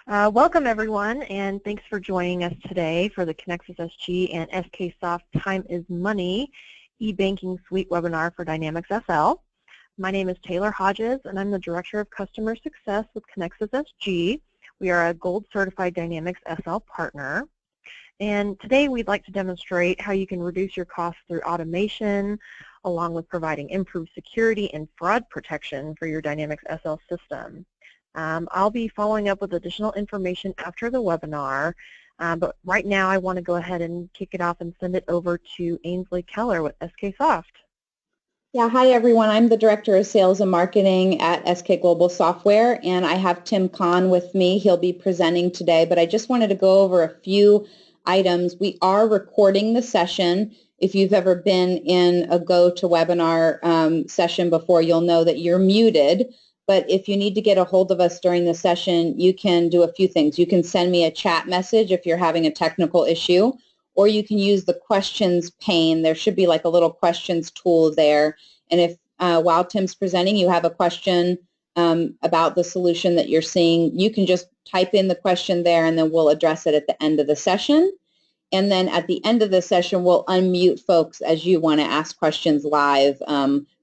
Welcome everyone, and thanks for joining us today for the Conexus SG and SKSoft Time is Money eBanking Suite webinar for Dynamics SL. My name is Taylor Hodges, and I'm the Director of Customer Success with Conexus SG. We are a Gold Certified Dynamics SL partner. And today we'd like to demonstrate how you can reduce your costs through automation, along with providing improved security and fraud protection for your Dynamics SL system. I'll be following up with additional information after the webinar, but right now I want to go ahead and kick it off and send it over to Ainsley Keller with SKSoft. Yeah, hi everyone. I'm the Director of Sales and Marketing at SK Global Software, and I have Tim Kahn with me. He'll be presenting today, but I just wanted to go over a few items. We are recording the session. If you've ever been in a GoToWebinar session before, you'll know that you're muted. But if you need to get a hold of us during the session, you can do a few things. You can send me a chat message if you're having a technical issue, or you can use the questions pane. There should be like a little questions tool there. And if while Tim's presenting, you have a question about the solution that you're seeing, you can just type in the question there, and then we'll address it at the end of the session. And then at the end of the session, we'll unmute folks as you want to ask questions live.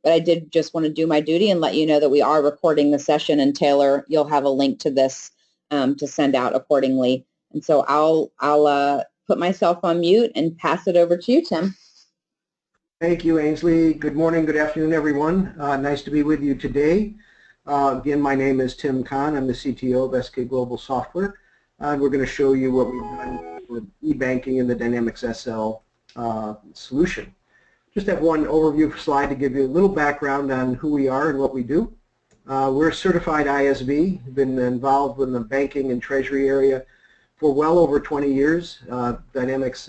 But I did just want to do my duty and let you know that we are recording the session. And Taylor, you'll have a link to this to send out accordingly. And so I'll put myself on mute and pass it over to you, Tim. Thank you, Ainsley. Good morning, good afternoon, everyone. Nice to be with you today. Again, my name is Tim Kahn. I'm the CTO of SK Global Software. And we're going to show you what we've done with eBanking and the Dynamics SL solution. Just have one overview slide to give you a little background on who we are and what we do. We're a certified ISV. We've been involved in the banking and treasury area for well over 20 years. Dynamics,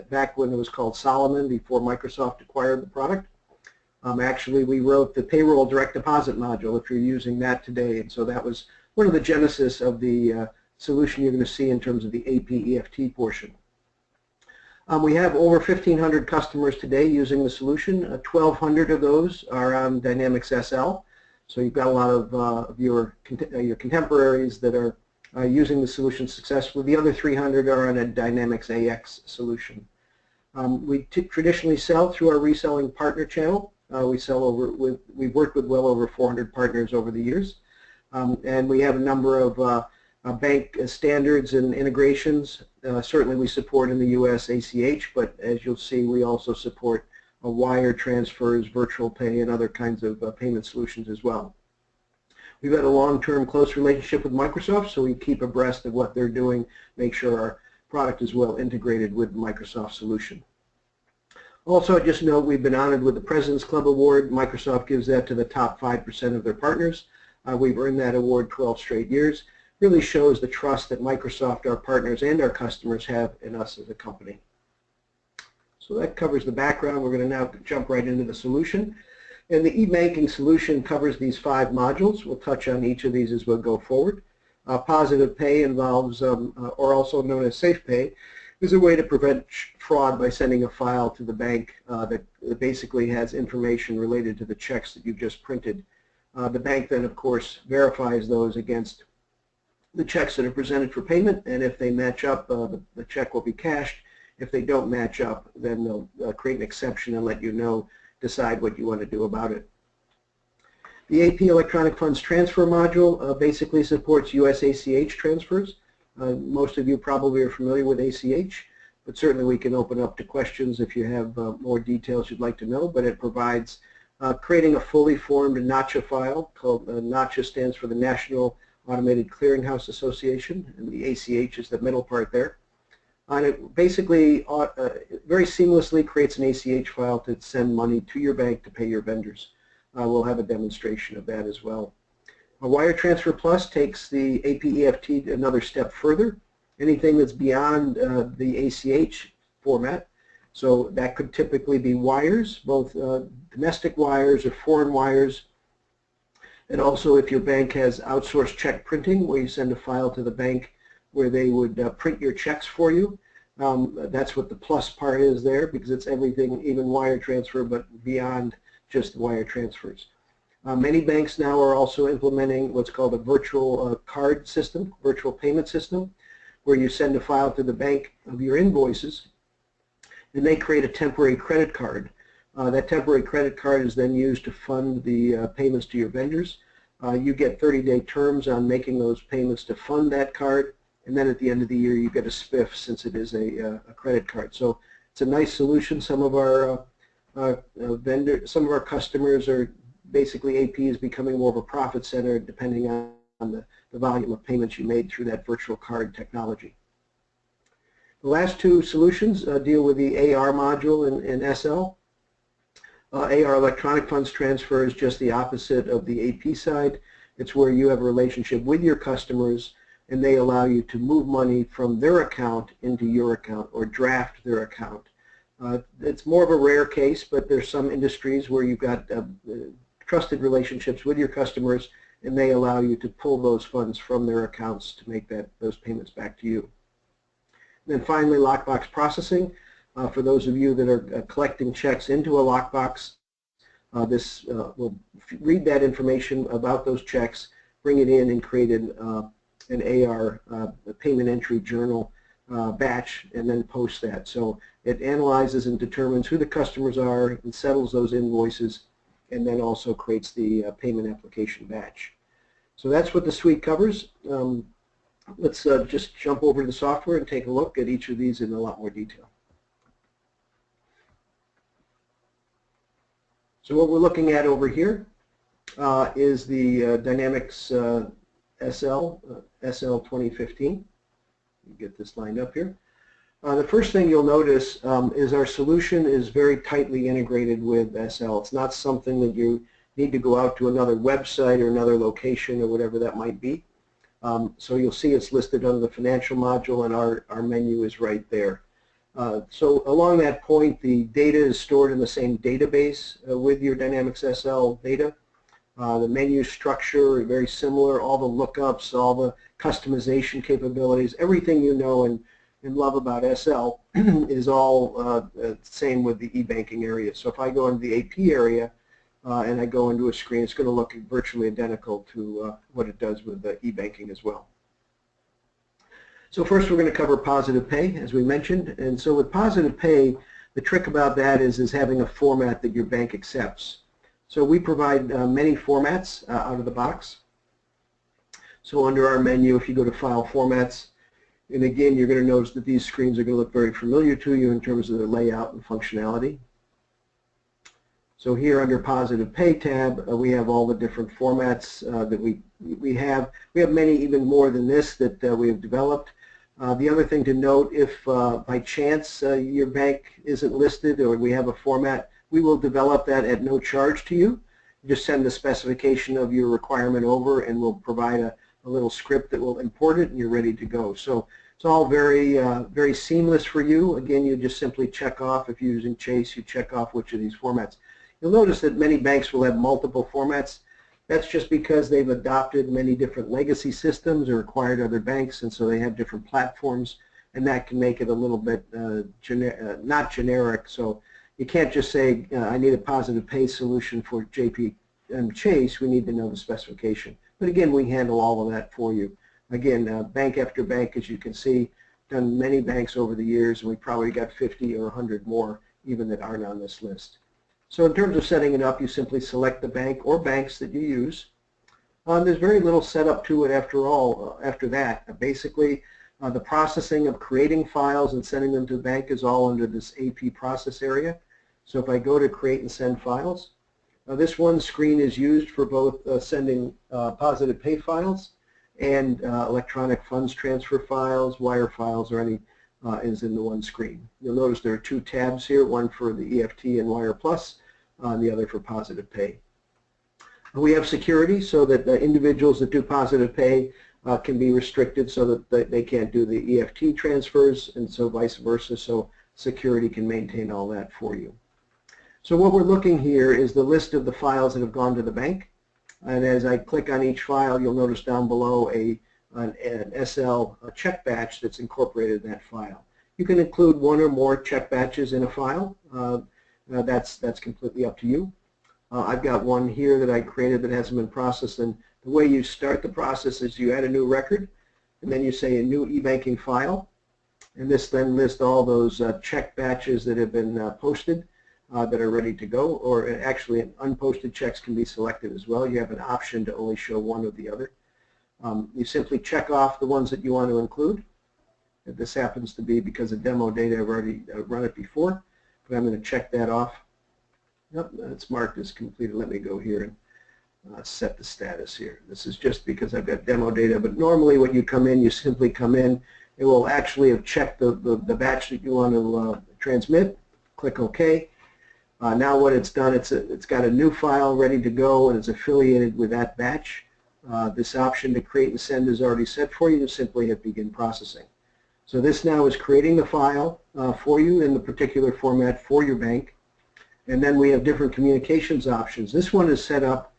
back when it was called Solomon, before Microsoft acquired the product. Actually, we wrote the payroll direct deposit module if you're using that today. And so that was one of the genesis of the solution you're going to see in terms of the AP EFT portion. We have over 1,500 customers today using the solution. 1,200 of those are on Dynamics SL. So you've got a lot of your contemporaries that are using the solution successfully. The other 300 are on a Dynamics AX solution. We traditionally sell through our reselling partner channel. We've worked with well over 400 partners over the years. And we have a number of bank standards and integrations. Certainly we support in the US ACH, but as you'll see, we also support wire transfers, virtual pay, and other kinds of payment solutions as well. We've had a long-term close relationship with Microsoft, so we keep abreast of what they're doing, make sure our product is well integrated with the Microsoft solution. Also, just note we've been honored with the President's Club Award. Microsoft gives that to the top 5% of their partners. We've earned that award 12 straight years. Really shows the trust that Microsoft, our partners, and our customers have in us as a company. So that covers the background. We're going to now jump right into the solution. And the eBanking solution covers these 5 modules. We'll touch on each of these as we'll go forward. Positive Pay involves, or also known as Safe Pay, is a way to prevent fraud by sending a file to the bank that basically has information related to the checks that you've just printed. The bank then, of course, verifies those against the checks that are presented for payment, and if they match up, the check will be cashed. If they don't match up, then they'll create an exception and let you know, decide what you want to do about it. The AP Electronic Funds Transfer module basically supports US ACH transfers. Most of you probably are familiar with ACH, but certainly we can open up to questions if you have more details you'd like to know, but it provides creating a fully formed NACHA file called NACHA stands for the National Automated Clearinghouse Association, and the ACH is the middle part there. And it basically very seamlessly creates an ACH file to send money to your bank to pay your vendors. We'll have a demonstration of that as well. Wire Transfer Plus takes the AP EFT another step further. Anything that's beyond the ACH format. So that could typically be wires, both domestic wires or foreign wires. And also if your bank has outsourced check printing, where you send a file to the bank where they would print your checks for you. That's what the plus part is there, because it's everything, even wire transfer, but beyond just wire transfers. Many banks now are also implementing what's called a virtual card system, virtual payment system, where you send a file to the bank of your invoices, and they create a temporary credit card. That temporary credit card is then used to fund the payments to your vendors. You get 30-day terms on making those payments to fund that card, and then at the end of the year you get a spiff since it is a credit card. So it's a nice solution. Some of our some of our customers are basically AP is becoming more of a profit center depending on the volume of payments you made through that virtual card technology. The last two solutions deal with the AR module in SL. AR, electronic funds transfer, is just the opposite of the AP side. It's where you have a relationship with your customers and they allow you to move money from their account into your account or draft their account. It's more of a rare case, but there's some industries where you've got trusted relationships with your customers and they allow you to pull those funds from their accounts to make those payments back to you. And then finally, lockbox processing. For those of you that are collecting checks into a lockbox, this will read that information about those checks, bring it in and create an AR payment entry journal batch, and then post that. So it analyzes and determines who the customers are and settles those invoices, and then also creates the payment application batch. So that's what the suite covers. Let's just jump over to the software and take a look at each of these in a lot more detail. So what we're looking at over here is the Dynamics SL 2015. Get this lined up here. The first thing you'll notice is our solution is very tightly integrated with SL. It's not something that you need to go out to another website or another location or whatever that might be. So you'll see it's listed under the financial module and our menu is right there. So along that point, the data is stored in the same database with your Dynamics SL data. The menu structure is very similar. All the lookups, all the customization capabilities, everything you know and love about SL is all same with the eBanking area. So if I go into the AP area and I go into a screen, it's going to look virtually identical to what it does with the eBanking as well. So first we're going to cover Positive Pay, as we mentioned. And so with Positive Pay, the trick about that is having a format that your bank accepts. So we provide many formats out of the box. So under our menu, if you go to File Formats, and again, you're going to notice that these screens are going to look very familiar to you in terms of their layout and functionality. So here under Positive Pay tab, we have all the different formats that we have. We have many even more than this that we have developed. The other thing to note, if by chance your bank isn't listed or we have a format, we will develop that at no charge to you. Just send the specification of your requirement over and we'll provide a little script that will import it and you're ready to go. So it's all very, very seamless for you. Again, you just simply check off, if you're using Chase, you check off which of these formats. You'll notice that many banks will have multiple formats. That's just because they've adopted many different legacy systems or acquired other banks, and so they have different platforms, and that can make it a little bit not generic. So you can't just say, I need a Positive Pay solution for JP and Chase. We need to know the specification. But again, we handle all of that for you. Again, bank after bank, as you can see, done many banks over the years, and we probably got 50 or 100 more even that aren't on this list. So in terms of setting it up, you simply select the bank or banks that you use. There's very little setup to it after that. Basically, the processing of creating files and sending them to the bank is all under this AP process area. So if I go to create and send files, this one screen is used for both sending Positive Pay files and electronic funds transfer files, wire files, or any is in the one screen. You'll notice there are two tabs here, one for the EFT and Wire Plus, and the other for Positive Pay. We have security so that the individuals that do Positive Pay can be restricted so that they can't do the EFT transfers, and so vice versa, so security can maintain all that for you. So what we're looking here is the list of the files that have gone to the bank, and as I click on each file, you'll notice down below an SL check batch that's incorporated in that file. You can include one or more check batches in a file. That's completely up to you. I've got one here that I created that hasn't been processed, and the way you start the process is you add a new record, and then you say a new eBanking file, and this then lists all those check batches that have been posted that are ready to go, or actually unposted checks can be selected as well. You have an option to only show one or the other. You simply check off the ones that you want to include. This happens to be because of demo data, I've already run it before, but I'm going to check that off. Yep, it's marked as completed. Let me go here and set the status here. This is just because I've got demo data, but normally when you come in, you simply come in. It will actually have checked the batch that you want to transmit. Click OK. Now what it's done, it's got a new file ready to go and it's affiliated with that batch. This option to create and send is already set for you. You simply hit begin processing. So this now is creating the file for you in the particular format for your bank. And then we have different communications options. This one is set up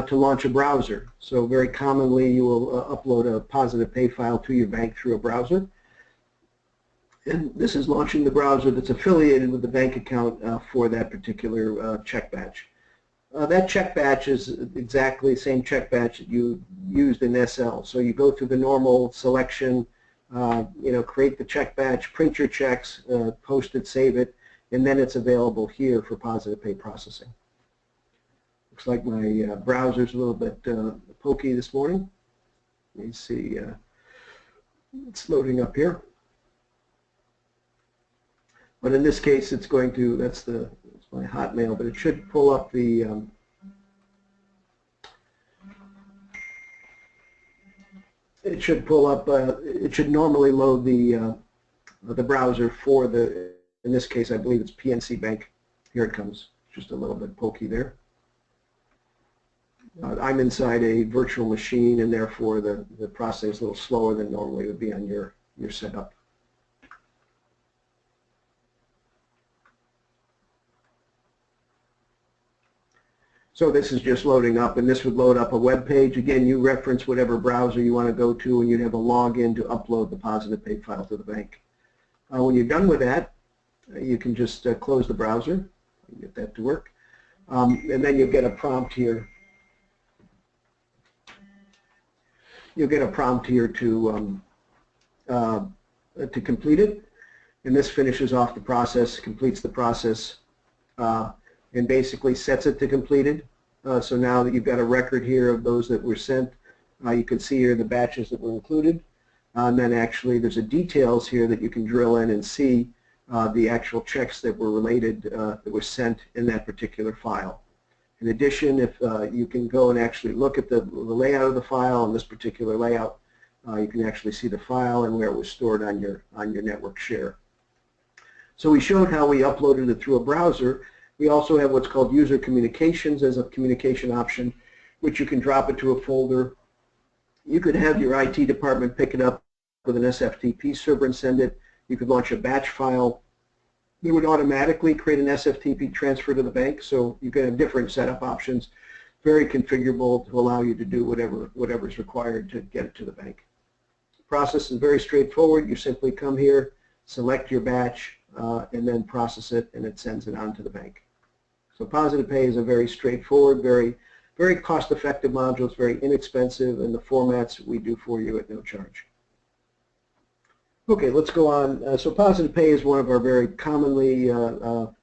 to launch a browser. So very commonly you will upload a Positive Pay file to your bank through a browser. And this is launching the browser that's affiliated with the bank account for that particular check batch. That check batch is exactly the same check batch that you used in SL. So you go through the normal selection, create the check batch, print your checks, post it, save it, and then it's available here for Positive Pay processing. Looks like my browser's a little bit pokey this morning. Let me see, it's loading up here. But in this case, it's going to, that's my Hotmail, but it should pull up the, it should normally load the browser for the, in this case, I believe it's PNC Bank. Here it comes, just a little bit pokey there. I'm inside a virtual machine, and therefore the processing is a little slower than normally would be on your setup. So this is just loading up, and this would load up a web page. Again, you reference whatever browser you want to go to, and you'd have a login to upload the Positive Pay file to the bank. When you're done with that, you can just close the browser, get that to work, and then you'll get a prompt here. You'll get a prompt here to complete it, and this finishes off the process, completes the process, and basically sets it to completed. So now that you've got a record here of those that were sent, you can see here the batches that were included, and then actually there's a details here that you can drill in and see the actual checks that were related, that were sent in that particular file. In addition, if you can go and actually look at the layout of the file in this particular layout, you can actually see the file and where it was stored on your network share. So we showed how we uploaded it through a browser. We also have what's called user communications as a communication option, which you can drop it to a folder. You could have your IT department pick it up with an SFTP server and send it. You could launch a batch file. It would automatically create an SFTP transfer to the bank, so you can have different setup options, very configurable to allow you to do whatever is required to get it to the bank. The process is very straightforward. You simply come here, select your batch, and then process it, and it sends it on to the bank. So Positive Pay is a very straightforward, very cost-effective module. It's very inexpensive, and the formats we do for you at no charge. Okay, let's go on. So Positive Pay is one of our very commonly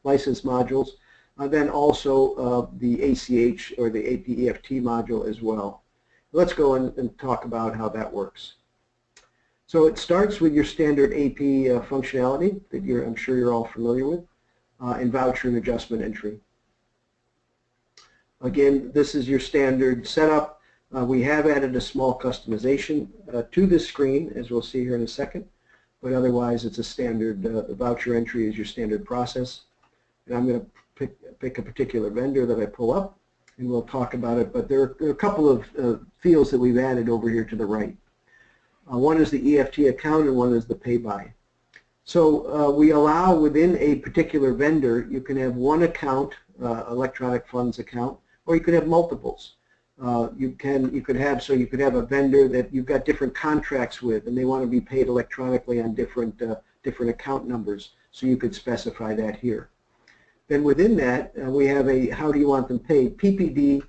licensed modules. Then also the ACH or the APEFT module as well. Let's go and talk about how that works. So it starts with your standard AP functionality that I'm sure you're all familiar with, and voucher and adjustment entry. Again, this is your standard setup. We have added a small customization to this screen, as we'll see here in a second. But otherwise, it's a standard voucher entry is your standard process. And I'm going to pick a particular vendor that I pull up, and we'll talk about it. But there are a couple of fields that we've added over here to the right. One is the EFT account, and one is the pay by. So we allow within a particular vendor, you can have one account, electronic funds account, or you could have multiples. You could have a vendor that you've got different contracts with, and they want to be paid electronically on different account numbers. So you could specify that here. Then within that, we have a how do you want them paid. PPD,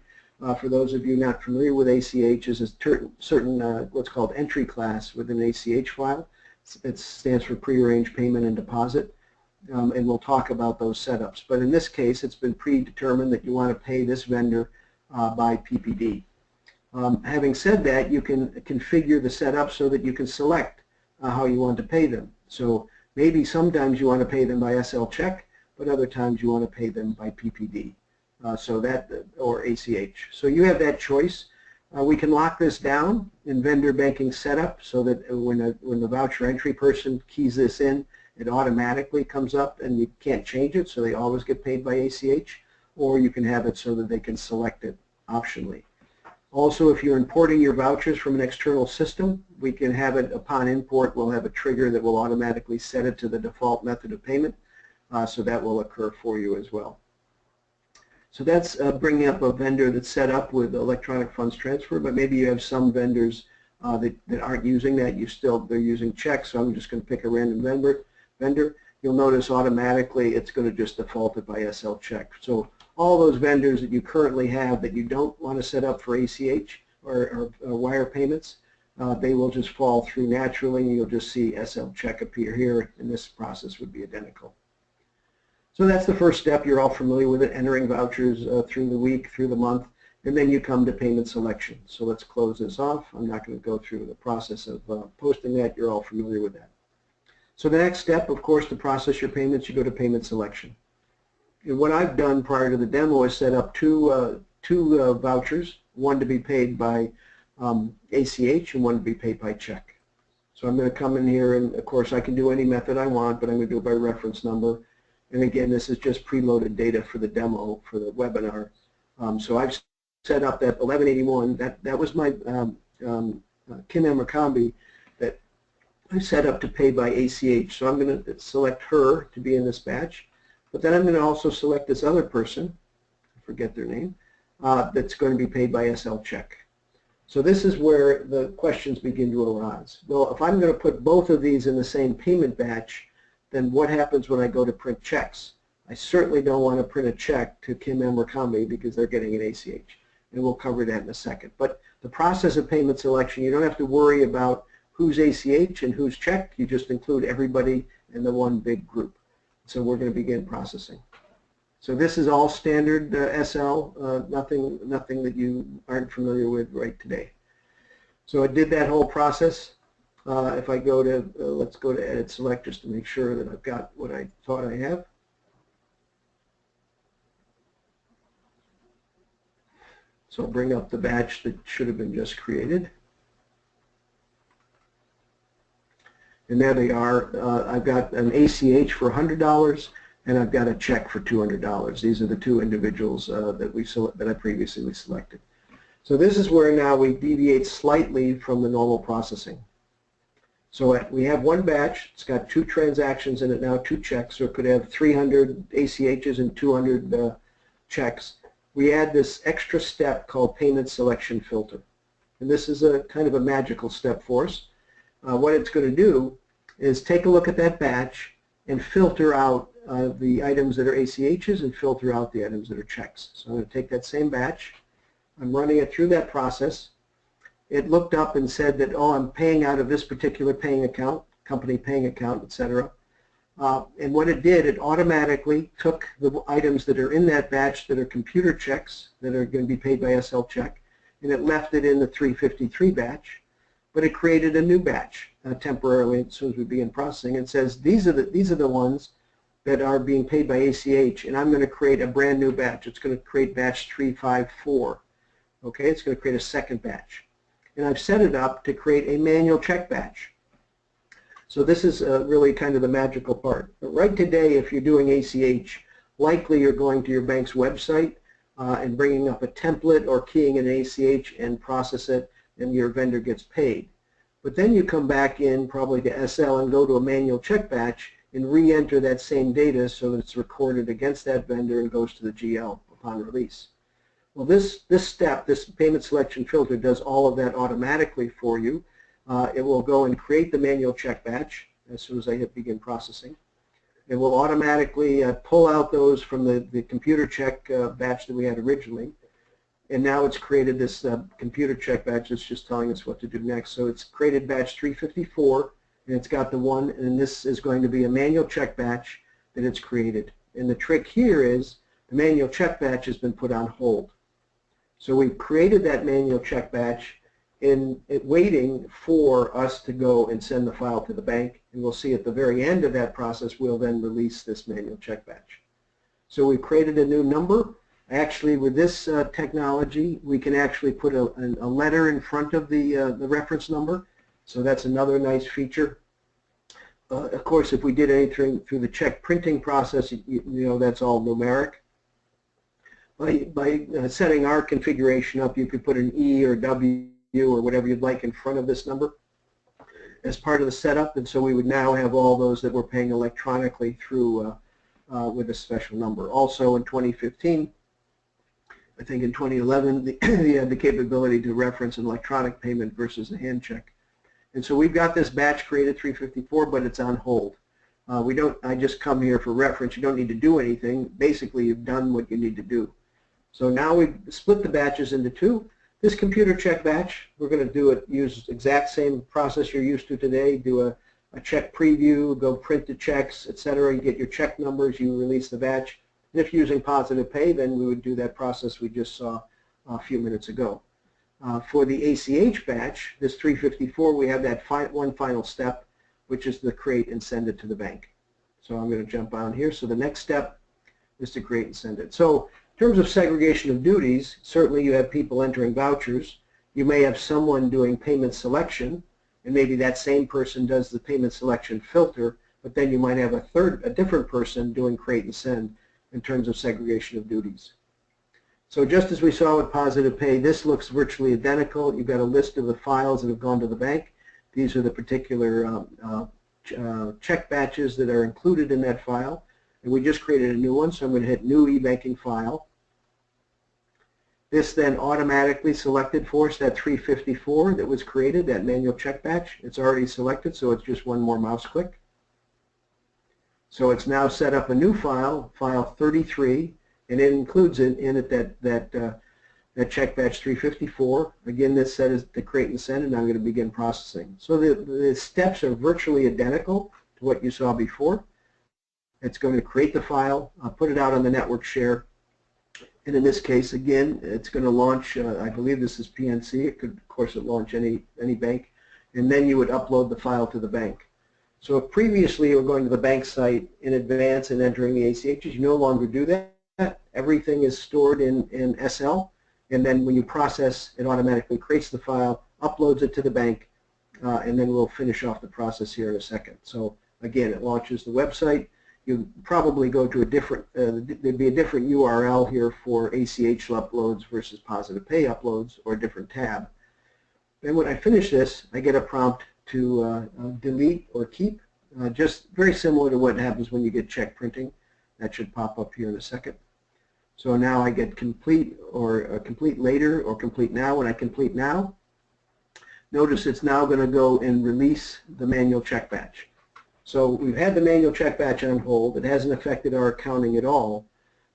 for those of you not familiar with ACH, is a certain what's called entry class within an ACH file. It stands for prearranged payment and deposit. And we'll talk about those setups. But in this case, it's been predetermined that you want to pay this vendor by PPD. Having said that, you can configure the setup so that you can select how you want to pay them. So maybe sometimes you want to pay them by SL check, but other times you want to pay them by PPD, or ACH. So you have that choice. We can lock this down in vendor banking setup so that when the voucher entry person keys this in, it automatically comes up and you can't change it, so they always get paid by ACH, or you can have it so that they can select it optionally. Also, if you're importing your vouchers from an external system, we can have it upon import. We'll have a trigger that will automatically set it to the default method of payment, so that will occur for you as well. So that's bringing up a vendor that's set up with electronic funds transfer, but maybe you have some vendors that aren't using that. They're using checks, so I'm just going to pick a random vendor. You'll notice automatically it's going to just default it by SL check. So all those vendors that you currently have that you don't want to set up for ACH or wire payments, they will just fall through naturally, and you'll just see SL check appear here, and this process would be identical. So that's the first step. You're all familiar with it, entering vouchers through the week, through the month, and then you come to payment selection. So let's close this off. I'm not going to go through the process of posting that. You're all familiar with that. So the next step, of course, to process your payments, you go to payment selection. And what I've done prior to the demo is set up two vouchers, one to be paid by ACH and one to be paid by check. So I'm going to come in here, and of course I can do any method I want, but I'm going to do it by reference number. And again, this is just preloaded data for the demo for the webinar. So I've set up that 1181. That was my Kim Abercrombie that I set up to pay by ACH. So I'm going to select her to be in this batch, but then I'm going to also select this other person, I forget their name, that's going to be paid by SL check. So this is where the questions begin to arise. Well, if I'm going to put both of these in the same payment batch, then what happens when I go to print checks? I certainly don't want to print a check to Kim Abercrombie because they're getting an ACH, and we'll cover that in a second. But the process of payment selection, you don't have to worry about who's ACH and who's check. You just include everybody in the one big group. So we're going to begin processing. So this is all standard SL, nothing that you aren't familiar with right today. So I did that whole process. If I go to, let's go to Edit Select just to make sure that I've got what I thought I have. So I'll bring up the batch that should have been just created. And there they are. I've got an ACH for $100 and I've got a check for $200. These are the two individuals that I previously selected. So this is where now we deviate slightly from the normal processing. So we have one batch. It's got two transactions in it now, two checks. So it could have 300 ACHs and 200 checks. We add this extra step called payment selection filter. And this is a kind of a magical step for us. What it's going to do is take a look at that batch and filter out the items that are ACHs and filter out the items that are checks. So I'm going to take that same batch. I'm running it through that process. It looked up and said that, oh, I'm paying out of this particular paying account, company paying account, etc. And what it did, it automatically took the items that are in that batch that are computer checks that are going to be paid by SL check, and it left it in the 353 batch. But it created a new batch temporarily as soon as we begin processing. It says these are the ones that are being paid by ACH, and I'm going to create a brand new batch. It's going to create batch 354. Okay, it's going to create a second batch, and I've set it up to create a manual check batch. So this is really kind of the magical part. But right today, if you're doing ACH, likely you're going to your bank's website and bringing up a template or keying in ACH and process it, and your vendor gets paid. But then you come back in probably to SL and go to a manual check batch and re-enter that same data so that it's recorded against that vendor and goes to the GL upon release. Well, this step, this payment selection filter, does all of that automatically for you. It will go and create the manual check batch as soon as I begin processing. It will automatically pull out those from the computer check batch that we had originally. And now it's created this computer check batch that's just telling us what to do next. So it's created batch 354, and it's got the one, and this is going to be a manual check batch that it's created. And the trick here is the manual check batch has been put on hold. So we've created that manual check batch waiting for us to go and send the file to the bank, and we'll see at the very end of that process we'll then release this manual check batch. So we've created a new number. Actually, with this technology, we can actually put a letter in front of the reference number, so that's another nice feature. Of course, if we did anything through the check printing process, you know, that's all numeric. By setting our configuration up, you could put an E or W or whatever you'd like in front of this number as part of the setup, and so we would now have all those that we're paying electronically through with a special number. Also in 2015, I think in 2011, they had the capability to reference an electronic payment versus a hand check. And so we've got this batch created 354, but it's on hold. I just come here for reference. You don't need to do anything. Basically, you've done what you need to do. So now we've split the batches into two. This computer check batch, we're going to use the exact same process you're used to today. Do a check preview, go print the checks, etc. You get your check numbers, you release the batch. And if you're using Positive Pay, then we would do that process we just saw a few minutes ago. For the ACH batch, this 354, we have that one final step, which is to create and send it to the bank. So I'm going to jump on here. So the next step is to create and send it. So in terms of segregation of duties, certainly you have people entering vouchers. You may have someone doing payment selection, and maybe that same person does the payment selection filter, but then you might have a different person doing create and send in terms of segregation of duties. So just as we saw with Positive Pay, this looks virtually identical. You've got a list of the files that have gone to the bank. These are the particular check batches that are included in that file. And we just created a new one, so I'm going to hit New eBanking File. This then automatically selected for us that 354 that was created, that manual check batch. It's already selected, so it's just one more mouse click. So it's now set up a new file, file 33, and it includes in it that check batch 354. Again, this set is to create and send, and I'm going to begin processing. So the steps are virtually identical to what you saw before. It's going to create the file, put it out on the network share, and in this case, again, it's going to launch, I believe this is PNC. It could, of course, launch any bank, and then you would upload the file to the bank. So if previously you were going to the bank site in advance and entering the ACHs, you no longer do that. Everything is stored in SL, and then when you process, it automatically creates the file, uploads it to the bank, and then we'll finish off the process here in a second. So again, it launches the website. You probably go to a different, there'd be a different URL here for ACH uploads versus Positive Pay uploads, or a different tab. Then when I finish this, I get a prompt to delete or keep, just very similar to what happens when you get check printing. That should pop up here in a second. So now I get complete, or complete later, or complete now. When I complete now, notice it's now going to go and release the manual check batch. So we've had the manual check batch on hold. It hasn't affected our accounting at all.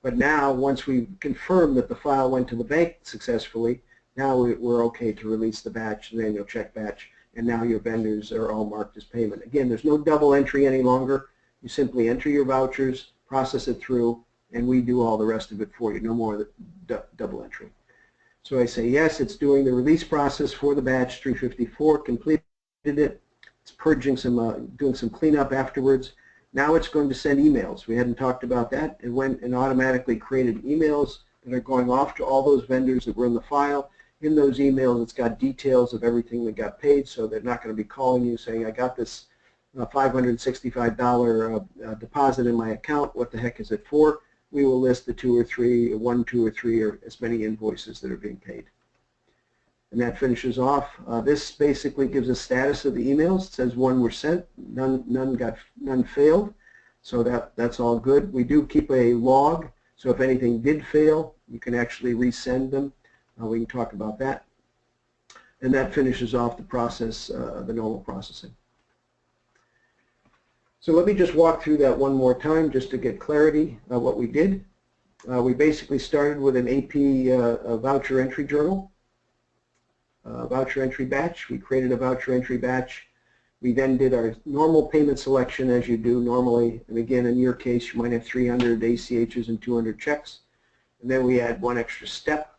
But now, once we confirm that the file went to the bank successfully, now we're okay to release the batch, the manual check batch, and now your vendors are all marked as payment. Again, there's no double entry any longer. You simply enter your vouchers, process it through, and we do all the rest of it for you. No more double entry. So I say yes, it's doing the release process for the batch 354, completed it. It's purging some, doing some cleanup afterwards. Now it's going to send emails. We hadn't talked about that. It went and automatically created emails that are going off to all those vendors that were in the file. In those emails, it's got details of everything that got paid, so they're not going to be calling you saying, I got this $565 deposit in my account. What the heck is it for? We will list the 2 or 3, 1, 2, or 3, or as many invoices that are being paid. And that finishes off. This basically gives a status of the emails. It says 1 were sent, none failed. So that's all good. We do keep a log, so if anything did fail, you can actually resend them. We can talk about that. And that finishes off the process, the normal processing. So let me just walk through that one more time just to get clarity of what we did. We basically started with an AP voucher entry journal, voucher entry batch. We created a voucher entry batch. We then did our normal payment selection as you do normally. And again, in your case, you might have 300 ACHs and 200 checks. And then we add one extra step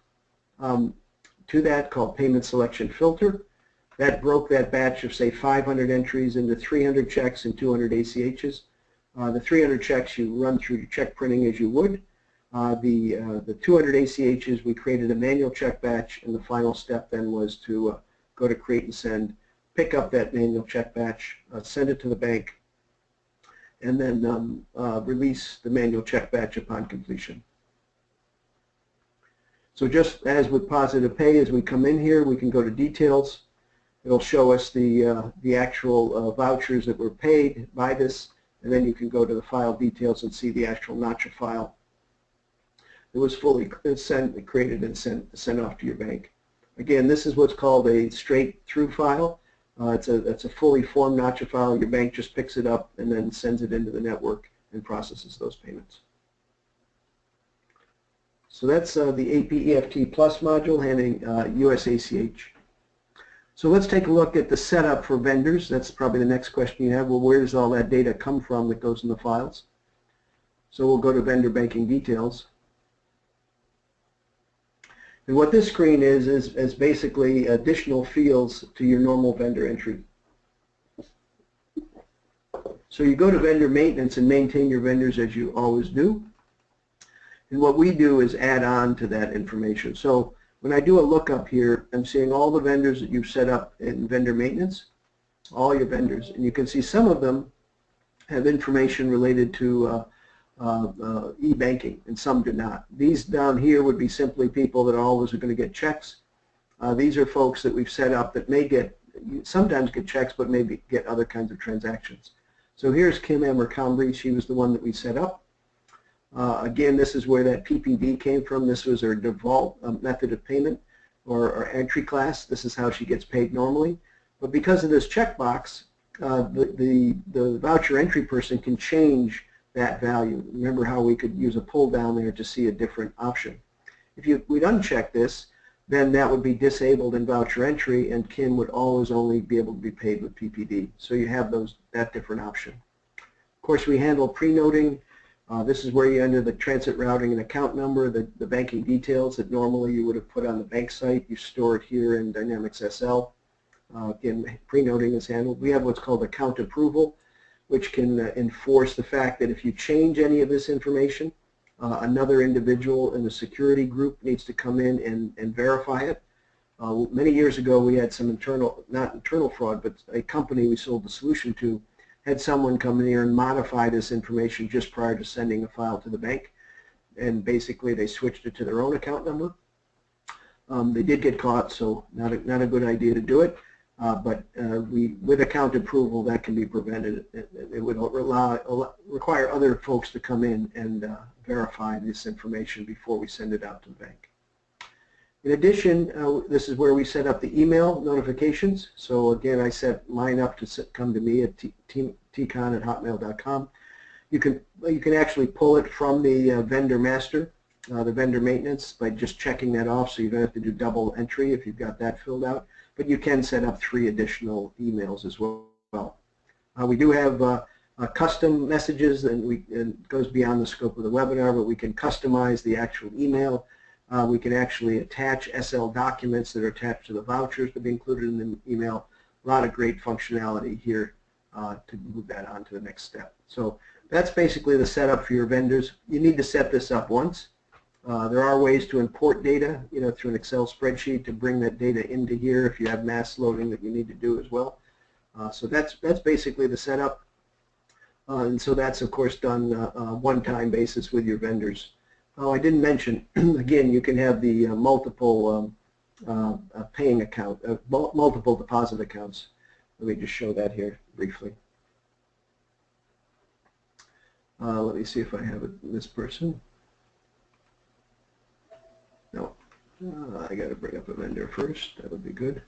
to that called payment selection filter. That broke that batch of, say, 500 entries into 300 checks and 200 ACHs. The 300 checks you run through your check printing as you would. The 200 ACHs, we created a manual check batch, and the final step then was to go to create and send, pick up that manual check batch, send it to the bank, and then release the manual check batch upon completion. So just as with Positive Pay, as we come in here, we can go to details. It'll show us the actual vouchers that were paid by this, and then you can go to the file details and see the actual notcha file. It was fully created and sent off to your bank. Again, this is what's called a straight-through file. It's a fully formed notcha file. Your bank just picks it up and then sends it into the network and processes those payments. So that's the AP EFT Plus module handling US ACH. So let's take a look at the setup for vendors. That's probably the next question you have. Well, where does all that data come from that goes in the files? So we'll go to vendor banking details. And what this screen is basically additional fields to your normal vendor entry. So you go to vendor maintenance and maintain your vendors as you always do. And what we do is add on to that information. So when I do a lookup here, I'm seeing all the vendors that you've set up in vendor maintenance, all your vendors. And you can see some of them have information related to eBanking, and some do not. These down here would be simply people that always are going to get checks. These are folks that we've set up that may sometimes get checks, but maybe get other kinds of transactions. So here's Kim Abercrombie. She was the one that we set up. Again, this is where that PPD came from. This was her default method of payment or entry class. This is how she gets paid normally. But because of this checkbox, the voucher entry person can change that value. Remember how we could use a pull down there to see a different option. If we'd uncheck this, then that would be disabled in voucher entry, and Kim would always only be able to be paid with PPD. So you have that different option. Of course, we handle pre-noting. This is where you enter the transit routing and account number, the banking details that normally you would have put on the bank site. You store it here in Dynamics SL. Again, pre-noting is handled. We have what's called account approval, which can enforce the fact that if you change any of this information, another individual in the security group needs to come in and verify it. Many years ago, we had some not internal fraud, but a company we sold the solution to had someone come in here and modify this information just prior to sending a file to the bank, and basically they switched it to their own account number. They did get caught, so not a good idea to do it. But with account approval, that can be prevented. It would require other folks to come in and verify this information before we send it out to the bank. In addition, this is where we set up the email notifications. So again, I set mine up to come to me at tcon@hotmail.com. You can actually pull it from the vendor master, the vendor maintenance, by just checking that off, so you don't have to do double entry if you've got that filled out. But you can set up 3 additional emails as well. We do have custom messages, and it goes beyond the scope of the webinar, but we can customize the actual email. We can actually attach SL documents that are attached to the vouchers to be included in the email. A lot of great functionality here to move that on to the next step. So that's basically the setup for your vendors. You need to set this up once. There are ways to import data, through an Excel spreadsheet to bring that data into here if you have mass loading that you need to do as well. So that's basically the setup. And so that's, of course, done one-time basis with your vendors. Oh, I didn't mention, again, you can have the multiple paying account, multiple deposit accounts. Let me just show that here briefly. Let me see if I have this person. No, I got to bring up a vendor first. That would be good.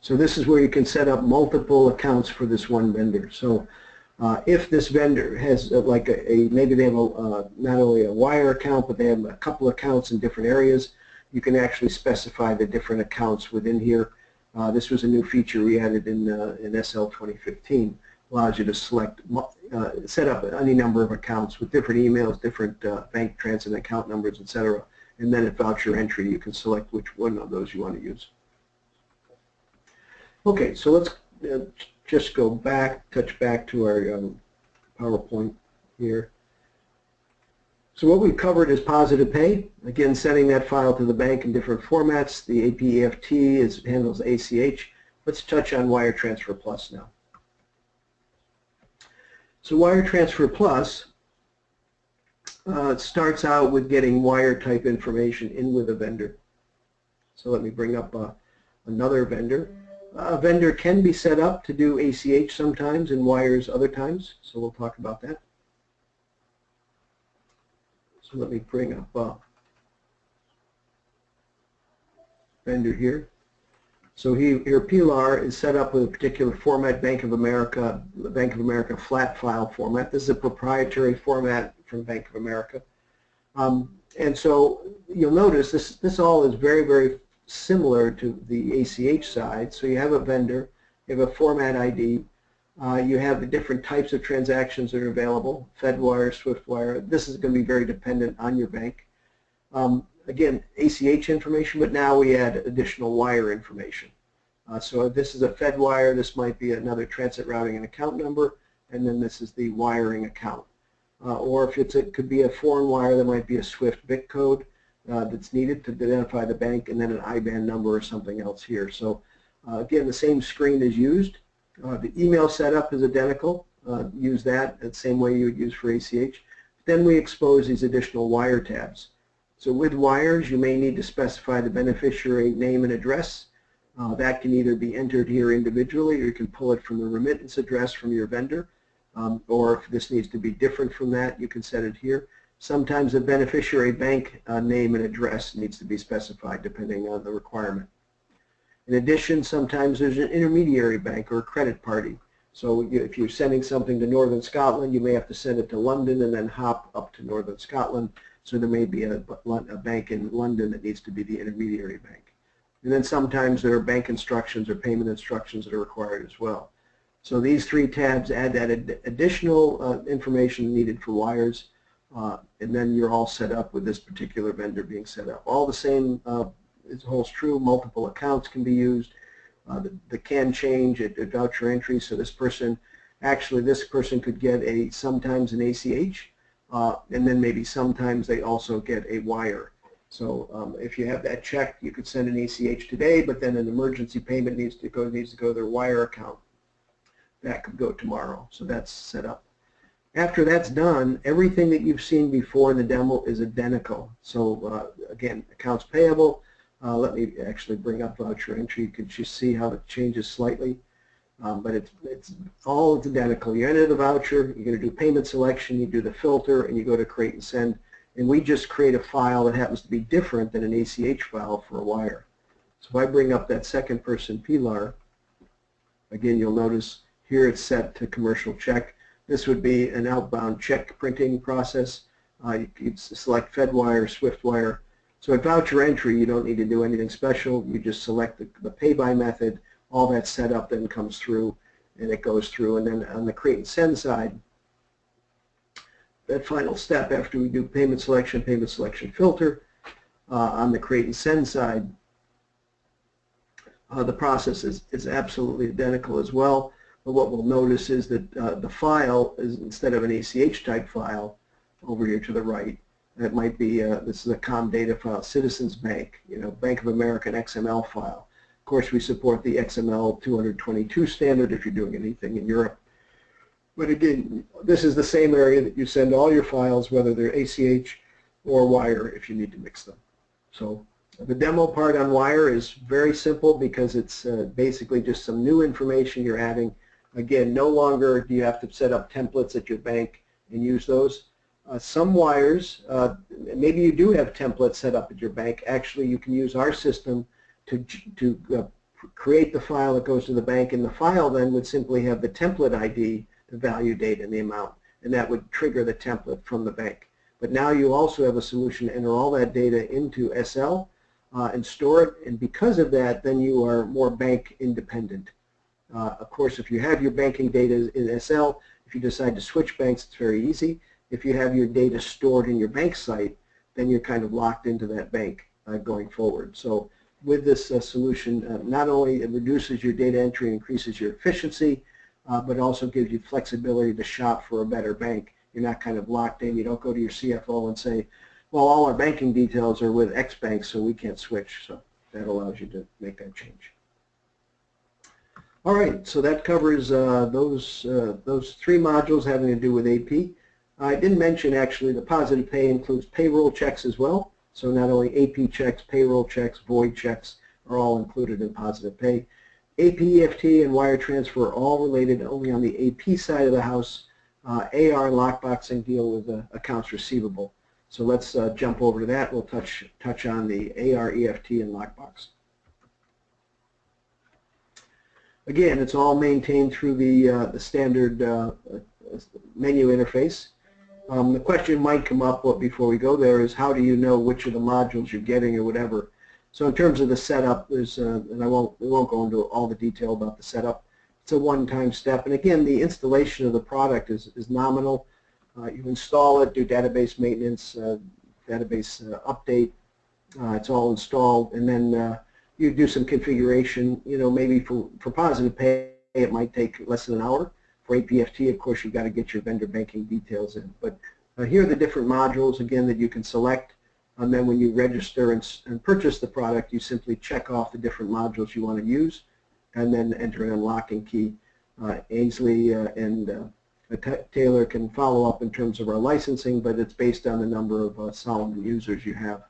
So this is where you can set up multiple accounts for this one vendor. So if this vendor has like maybe they have not only a wire account, but they have a couple accounts in different areas, you can actually specify the different accounts within here. This was a new feature we added in SL 2015. Allows you to select, set up any number of accounts with different emails, different bank transit account numbers, etc. And then at voucher entry, you can select which one of those you want to use. Okay, so let's just go back, touch back to our PowerPoint here. So what we've covered is Positive Pay. Again, sending that file to the bank in different formats. The APEFT handles ACH. Let's touch on Wire Transfer Plus now. So Wire Transfer Plus starts out with getting wire type information in with a vendor. So let me bring up another vendor. A vendor can be set up to do ACH sometimes and wires other times, so we'll talk about that. So let me bring up vendor here. So here Pilar is set up with a particular format, Bank of America flat file format. This is a proprietary format from Bank of America. And so you'll notice this all is very, very similar to the ACH side. So you have a vendor, you have a format ID, you have the different types of transactions that are available, FedWire, SwiftWire. This is going to be very dependent on your bank. Again, ACH information, but now we add additional wire information. So if this is a FedWire, this might be another transit routing and account number, and then this is the wiring account. Or if it could be a foreign wire, there might be a SWIFT BIC code that's needed to identify the bank, and then an IBAN number or something else here. So again, the same screen is used. The email setup is identical. Use that the same way you would use for ACH. Then we expose these additional wire tabs. So with wires, you may need to specify the beneficiary name and address. That can either be entered here individually, or you can pull it from the remittance address from your vendor. Or if this needs to be different from that, you can set it here. Sometimes the beneficiary bank name and address needs to be specified depending on the requirement. In addition, sometimes there's an intermediary bank or a credit party. So if you're sending something to Northern Scotland, you may have to send it to London and then hop up to Northern Scotland. So there may be a bank in London that needs to be the intermediary bank. And then sometimes there are bank instructions or payment instructions that are required as well. So these three tabs add that additional information needed for wires, and then you're all set up with this particular vendor being set up. All the same it holds true. Multiple accounts can be used. The can change at voucher entry. So this person could get sometimes an ACH, and then maybe sometimes they also get a wire. So if you have that checked, you could send an ACH today, but then an emergency payment needs to go to their wire account. That could go tomorrow. So that's set up. After that's done, everything that you've seen before in the demo is identical. So again, accounts payable. Let me actually bring up voucher entry. You can just see how it changes slightly. But it's all identical. You enter the voucher, you're going to do payment selection, you do the filter, and you go to create and send. And we just create a file that happens to be different than an ACH file for a wire. So if I bring up that second person Pilar, again, you'll notice here it's set to commercial check. This would be an outbound check printing process. You could select FedWire, SwiftWire. So at voucher entry, you don't need to do anything special. You just select the pay by method. All that setup then comes through, and it goes through. And then on the create and send side, that final step after we do payment selection filter, on the create and send side, the process is absolutely identical as well. But what we'll notice is that the file is, instead of an ACH type file over here to the right, that might be, this is a COM data file, Citizens Bank, Bank of America, an XML file. Of course, we support the XML 222 standard if you're doing anything in Europe. But again, this is the same area that you send all your files, whether they're ACH or wire, if you need to mix them. So the demo part on wire is very simple because it's basically just some new information you're adding. Again, no longer do you have to set up templates at your bank and use those. Some wires, maybe you do have templates set up at your bank. Actually, you can use our system to create the file that goes to the bank, and the file then would simply have the template ID, the value date, and the amount, and that would trigger the template from the bank. But now you also have a solution to enter all that data into SL and store it, and because of that, then you are more bank independent. Of course, if you have your banking data in SL, if you decide to switch banks, it's very easy. If you have your data stored in your bank site, then you're kind of locked into that bank going forward. So with this solution, not only it reduces your data entry and increases your efficiency, but also gives you flexibility to shop for a better bank. You're not kind of locked in. You don't go to your CFO and say, well, all our banking details are with X bank, so we can't switch. So that allows you to make that change. All right, so that covers those three modules having to do with AP. I didn't mention actually the positive pay includes payroll checks as well. So not only AP checks, payroll checks, void checks are all included in positive pay. AP, EFT, and wire transfer are all related only on the AP side of the house. AR and lockboxing deal with accounts receivable. So let's jump over to that. We'll touch on the AR, EFT, and lockbox. Again, it's all maintained through the standard menu interface. The question might come up before we go there is how do you know which of the modules you're getting or whatever. So in terms of the setup, there's and we won't go into all the detail about the setup. It's a one-time step, and again, the installation of the product is nominal. You install it, do database maintenance, database update. It's all installed, and then you do some configuration. You know, maybe for positive pay, it might take less than an hour. For APFT, of course, you've got to get your vendor banking details in. But here are the different modules, again, that you can select. And then when you register and purchase the product, you simply check off the different modules you want to use and then enter an unlocking key. Ainsley and Taylor can follow up in terms of our licensing, but it's based on the number of Solomon users you have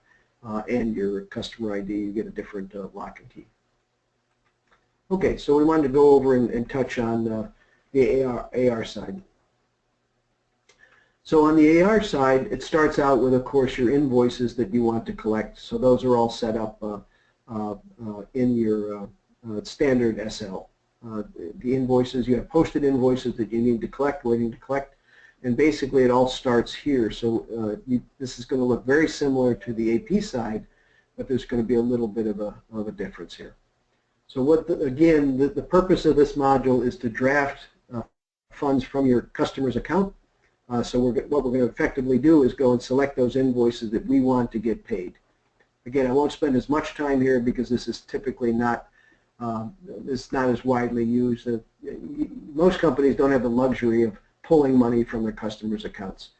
and your customer ID. You get a different lock and key. Okay, so we wanted to go over and touch on the AR side. So on the AR side, it starts out with, of course, your invoices that you want to collect. So those are all set up in your standard SL. The invoices, you have posted invoices that you need to collect, waiting to collect, and basically it all starts here. So this is going to look very similar to the AP side, but there's going to be a little bit of a difference here. So again, the purpose of this module is to draft funds from your customer's account. So what we're going to effectively do is go and select those invoices that we want to get paid. Again, I won't spend as much time here because this is typically not as widely used. Most companies don't have the luxury of pulling money from their customers' accounts.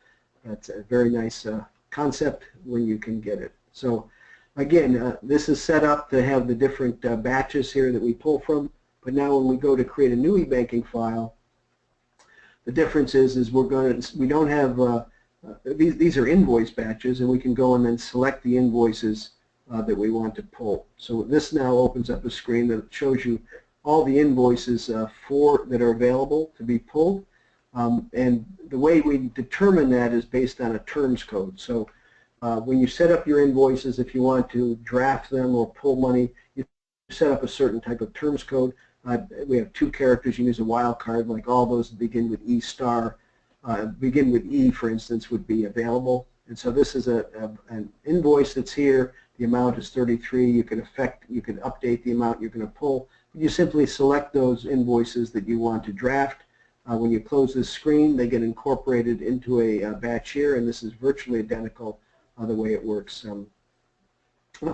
That's a very nice concept when you can get it. So again, this is set up to have the different batches here that we pull from. But now when we go to create a new eBanking file, the difference is we don't have these are invoice batches, and we can go and then select the invoices that we want to pull. So this now opens up a screen that shows you all the invoices that are available to be pulled, and the way we determine that is based on a terms code. So when you set up your invoices, if you want to draft them or pull money, you set up a certain type of terms code. We have 2 characters. You use a wildcard, like all those that begin with E star. Begin with E, for instance, would be available. And so this is an invoice that's here. The amount is 33. You can update the amount you're going to pull. You simply select those invoices that you want to draft. When you close this screen, they get incorporated into a batch here, and this is virtually identical the way it works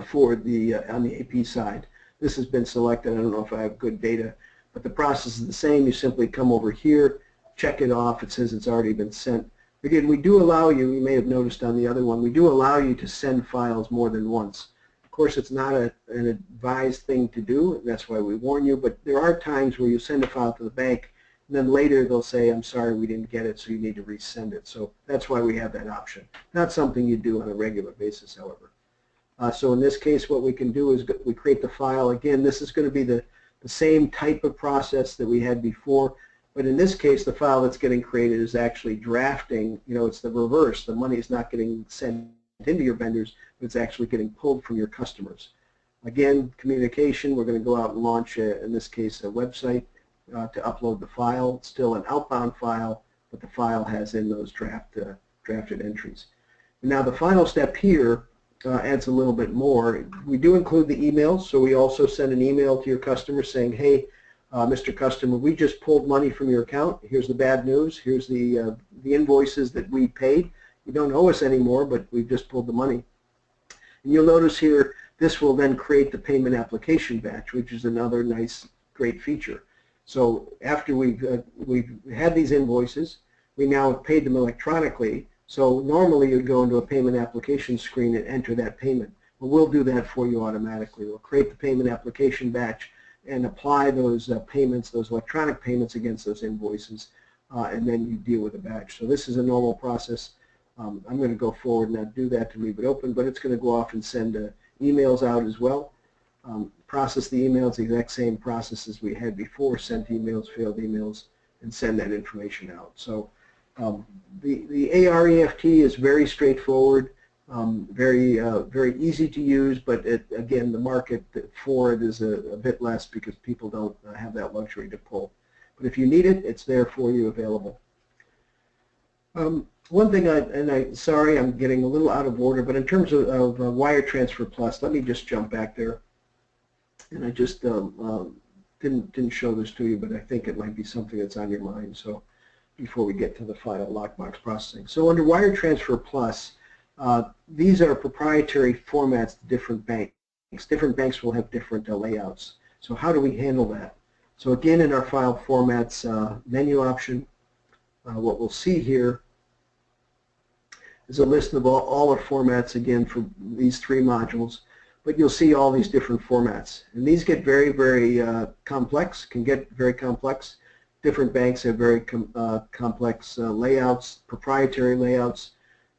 for the on the AP side. This has been selected. I don't know if I have good data, but the process is the same. You simply come over here, check it off. It says it's already been sent. Again, we do allow you may have noticed on the other one, we do allow you to send files more than once. Of course, it's not an advised thing to do, and that's why we warn you, but there are times where you send a file to the bank, and then later they'll say, I'm sorry, we didn't get it, so you need to resend it. So that's why we have that option. Not something you do on a regular basis, however. So in this case, what we can do is we create the file. Again, this is going to be the same type of process that we had before, but in this case, the file that's getting created is actually drafting. You know, it's the reverse. The money is not getting sent into your vendors, but it's actually getting pulled from your customers. Again, communication, we're going to go out and launch, in this case, a website to upload the file. It's still an outbound file, but the file has in those drafted entries. Now the final step here adds a little bit more. We do include the emails, so we also send an email to your customer saying, hey, Mr. Customer, we just pulled money from your account. Here's the bad news. Here's the invoices that we paid. You don't owe us anymore, but we've just pulled the money. And you'll notice here, this will then create the payment application batch, which is another nice, great feature. So after we've had these invoices, we now have paid them electronically. So normally you'd go into a payment application screen and enter that payment. Well, we'll do that for you automatically. We'll create the payment application batch and apply those payments, those electronic payments against those invoices, and then you deal with the batch. So this is a normal process. I'm going to go forward and not do that to leave it open, but it's going to go off and send emails out as well. Process the emails, the exact same process as we had before, sent emails, failed emails, and send that information out. So the AREFT is very straightforward, very easy to use, but again, the market for it is a bit less because people don't have that luxury to pull. But if you need it, it's there for you, available. One thing, sorry, I'm getting a little out of order, but in terms of Wire Transfer Plus, let me just jump back there. And I just didn't show this to you, but I think it might be something that's on your mind. So before we get to the final lockbox processing. So under Wire Transfer Plus, these are proprietary formats to different banks. Different banks will have different layouts. So how do we handle that? So again, in our file formats menu option, what we'll see here is a list of all our formats, again, for these three modules. But you'll see all these different formats. And these get very, very complex, can get very complex. Different banks have very complex layouts, proprietary layouts.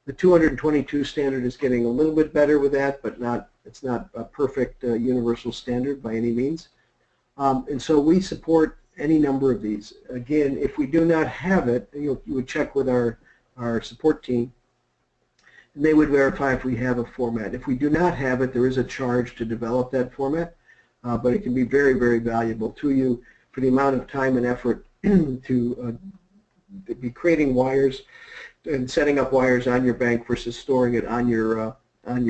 The 222 standard is getting a little bit better with that, but it's not a perfect universal standard by any means. And so we support any number of these. Again, if we do not have it, you would check with our support team, and they would verify if we have a format. If we do not have it, there is a charge to develop that format, but it can be very, very valuable to you for the amount of time and effort to be creating wires and setting up wires on your bank versus storing it on your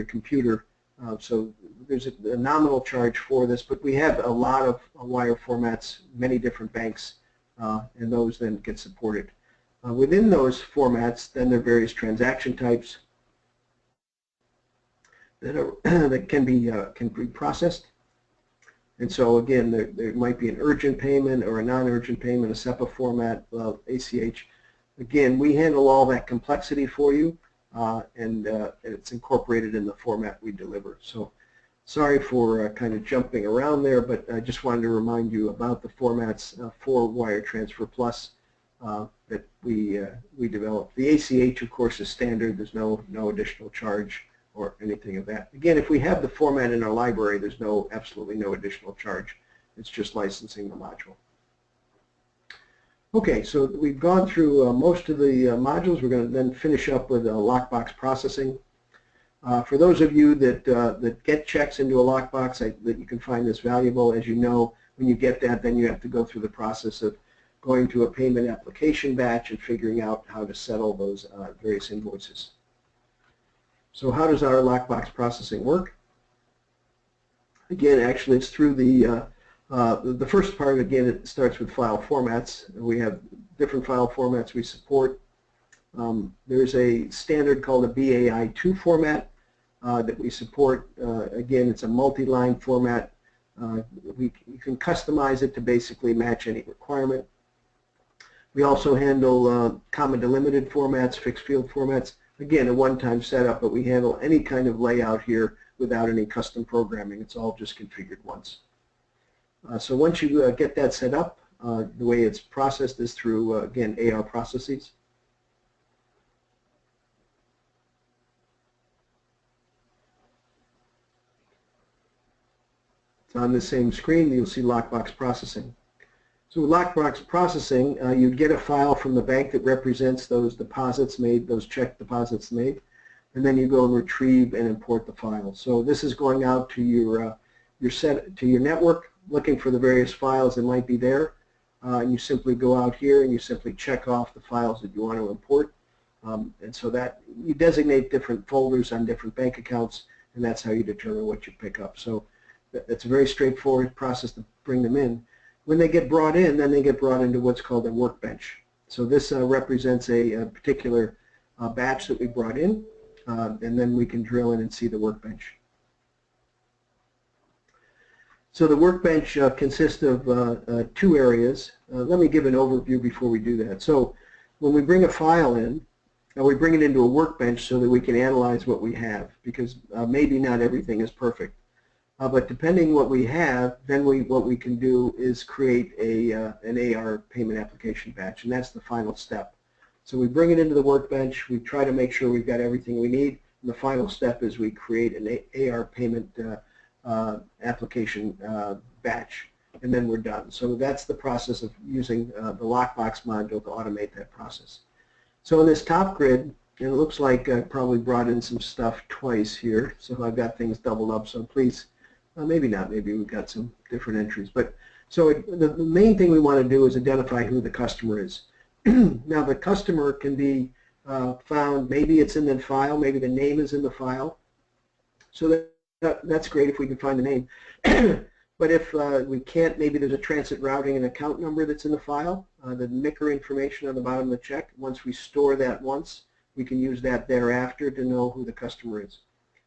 computer. So there's a nominal charge for this, but we have a lot of wire formats, many different banks, and those then get supported. Within those formats, then there are various transaction types that can be processed. And so again, there might be an urgent payment or a non-urgent payment, a SEPA format, ACH. Again, we handle all that complexity for you, and it's incorporated in the format we deliver. So sorry for kind of jumping around there, but I just wanted to remind you about the formats for Wire Transfer Plus that we developed. The ACH, of course, is standard. There's no additional charge or anything of that. Again, if we have the format in our library, there's absolutely no additional charge. It's just licensing the module. Okay, so we've gone through most of the modules. We're going to then finish up with lockbox processing. For those of you that get checks into a lockbox, that you can find this valuable. As you know, when you get that, then you have to go through the process of going to a payment application batch and figuring out how to settle those various invoices. So how does our lockbox processing work? Again, actually, it's through the first part. Again, it starts with file formats. We have different file formats we support. There's a standard called a BAI2 format that we support. Again, it's a multi-line format. You can customize it to basically match any requirement. We also handle comma delimited formats, fixed field formats. Again, a one-time setup, but we handle any kind of layout here without any custom programming. It's all just configured once. So once you get that set up, the way it's processed is through, again, AR processes. It's on the same screen. You'll see lockbox processing. So with lockbox processing, you'd get a file from the bank that represents those deposits made, those check deposits made, and then you go and retrieve and import the file. So this is going out to your you're set to your network, looking for the various files that might be there, and you simply go out here and you simply check off the files that you want to import. And so that you designate different folders on different bank accounts, and that's how you determine what you pick up. So that's a very straightforward process to bring them in. When they get brought in, then they get brought into what's called a workbench. So this represents a particular batch that we brought in, and then we can drill in and see the workbench. So the workbench consists of two areas. Let me give an overview before we do that. So when we bring a file in, we bring it into a workbench so that we can analyze what we have, because maybe not everything is perfect. But depending what we have, then what we can do is create an AR payment application batch, and that's the final step. So we bring it into the workbench, we try to make sure we've got everything we need, and the final step is we create an AR payment application batch, and then we're done. So that's the process of using the lockbox module to automate that process. So in this top grid, and it looks like I probably brought in some stuff twice here, so I've got things doubled up, so please, maybe not, maybe we've got some different entries. But so the main thing we want to do is identify who the customer is. Now the customer can be found, maybe it's in the file, maybe the name is in the file. So that's great if we can find the name. But if we can't, maybe there's a transit routing and account number that's in the file, the MICR information on the bottom of the check. Once we store that once, we can use that thereafter to know who the customer is.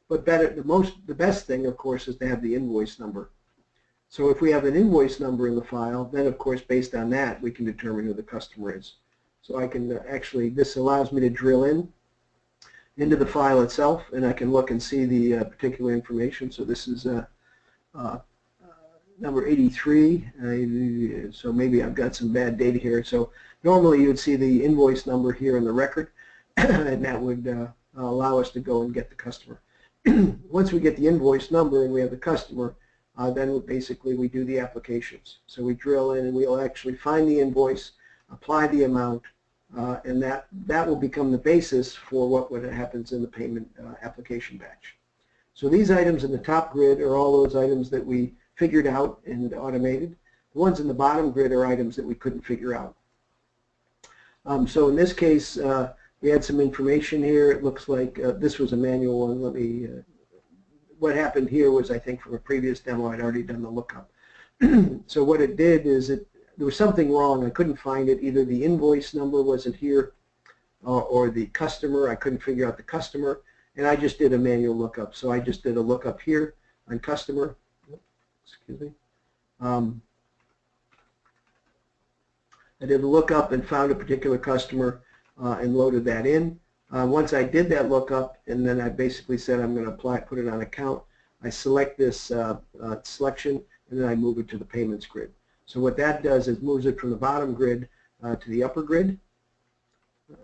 But the best thing, of course, is to have the invoice number. So if we have an invoice number in the file, then of course based on that we can determine who the customer is. So I can actually, this allows me to drill into the file itself, and I can look and see the particular information. So this is number 83, so maybe I've got some bad data here. So normally you would see the invoice number here in the record, and that would allow us to go and get the customer. Once we get the invoice number and we have the customer, then basically we do the applications. So we drill in and we'll actually find the invoice, apply the amount, and that will become the basis for what happens in the payment application batch. So these items in the top grid are all those items that we figured out and automated. The ones in the bottom grid are items that we couldn't figure out. So in this case, we had some information here. It looks like this was a manual one. Let me. What happened here was, I think, from a previous demo, I'd already done the lookup. So what it did is there was something wrong. I couldn't find it. Either the invoice number wasn't here, or the customer. I couldn't figure out the customer, and I just did a manual lookup. So I just did a lookup here on customer. Excuse me. I did a lookup and found a particular customer and loaded that in. Once I did that lookup, and then I basically said I'm going to put it on account, I select this selection, and then I move it to the payments grid. So what that does is moves it from the bottom grid to the upper grid. I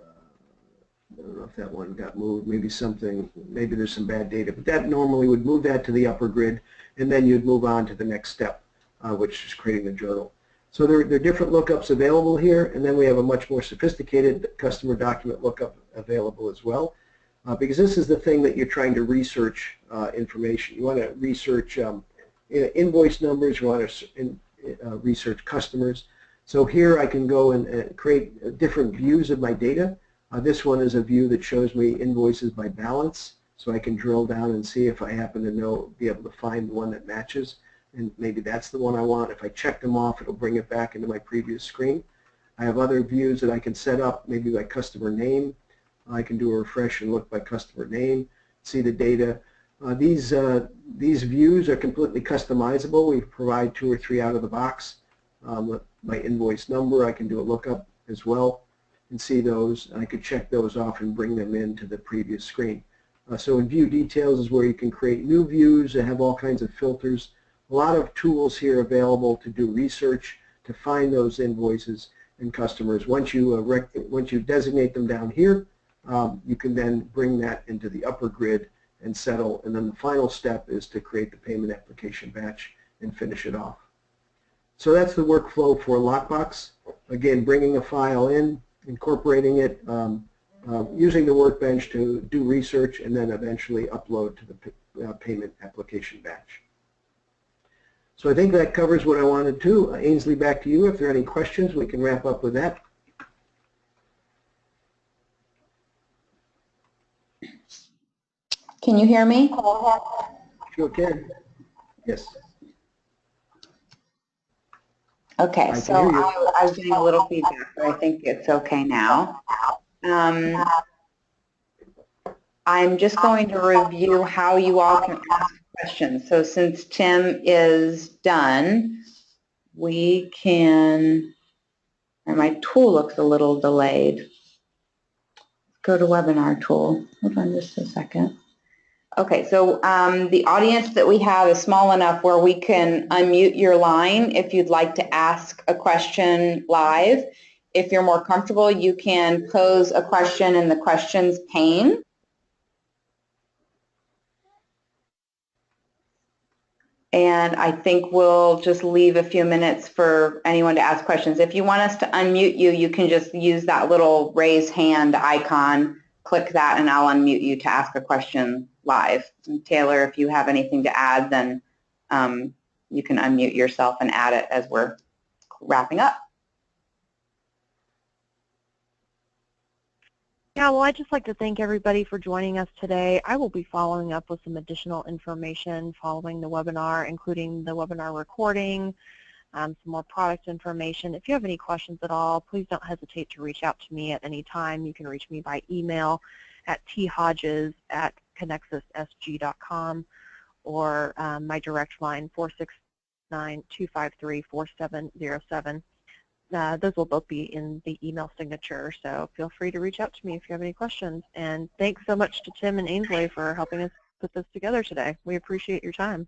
don't know if that one got moved. Maybe there's some bad data, but that normally would move that to the upper grid, and then you'd move on to the next step, which is creating the journal. So there are different lookups available here, and then we have a much more sophisticated customer document lookup available as well, because this is the thing that you're trying to research information. You want to research invoice numbers, you want to research customers. So here I can go and create different views of my data. This one is a view that shows me invoices by balance, so I can drill down and see if I happen to be able to find one that matches, and maybe that's the one I want. If I check them off, it'll bring it back into my previous screen. I have other views that I can set up, maybe by customer name. I can do a refresh and look by customer name, see the data. These views are completely customizable. We provide 2 or 3 out of the box. My invoice number, I can do a lookup as well and see those. I could check those off and bring them into the previous screen. So in view details is where you can create new views and have all kinds of filters. A lot of tools here available to do research, to find those invoices and customers. Once you designate them down here, you can then bring that into the upper grid and settle, and then the final step is to create the payment application batch and finish it off. So that's the workflow for Lockbox. Again, bringing a file in, incorporating it, using the workbench to do research, and then eventually upload to the payment application batch. So I think that covers what I wanted to. Ainsley, back to you. If there are any questions, we can wrap up with that. Can you hear me? Sure can. Yes. Okay, I so can hear you. I was getting a little feedback, but I think it's okay now. I'm just going to review how you all can ask questions. So since Tim is done, we can, and my tool looks a little delayed. Go to webinar tool. Hold on just a second. Okay, so the audience that we have is small enough where we can unmute your line if you'd like to ask a question live. If you're more comfortable, you can pose a question in the questions pane. And I think we'll just leave a few minutes for anyone to ask questions. If you want us to unmute you, you can just use that little raise hand icon, click that, and I'll unmute you to ask a question live. And Taylor, if you have anything to add, then you can unmute yourself and add it as we're wrapping up. Yeah, well, I'd just like to thank everybody for joining us today. I will be following up with some additional information following the webinar, including the webinar recording, some more product information. If you have any questions at all, please don't hesitate to reach out to me at any time. You can reach me by email at thodges@conexussg.com or my direct line 469-253-4707. Those will both be in the email signature, so feel free to reach out to me if you have any questions. And thanks so much to Tim and Ainsley for helping us put this together today. We appreciate your time.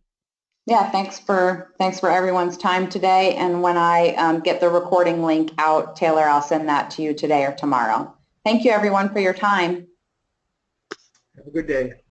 Yeah, thanks for everyone's time today. And when I get the recording link out, Taylor, I'll send that to you today or tomorrow. Thank you, everyone, for your time. Have a good day.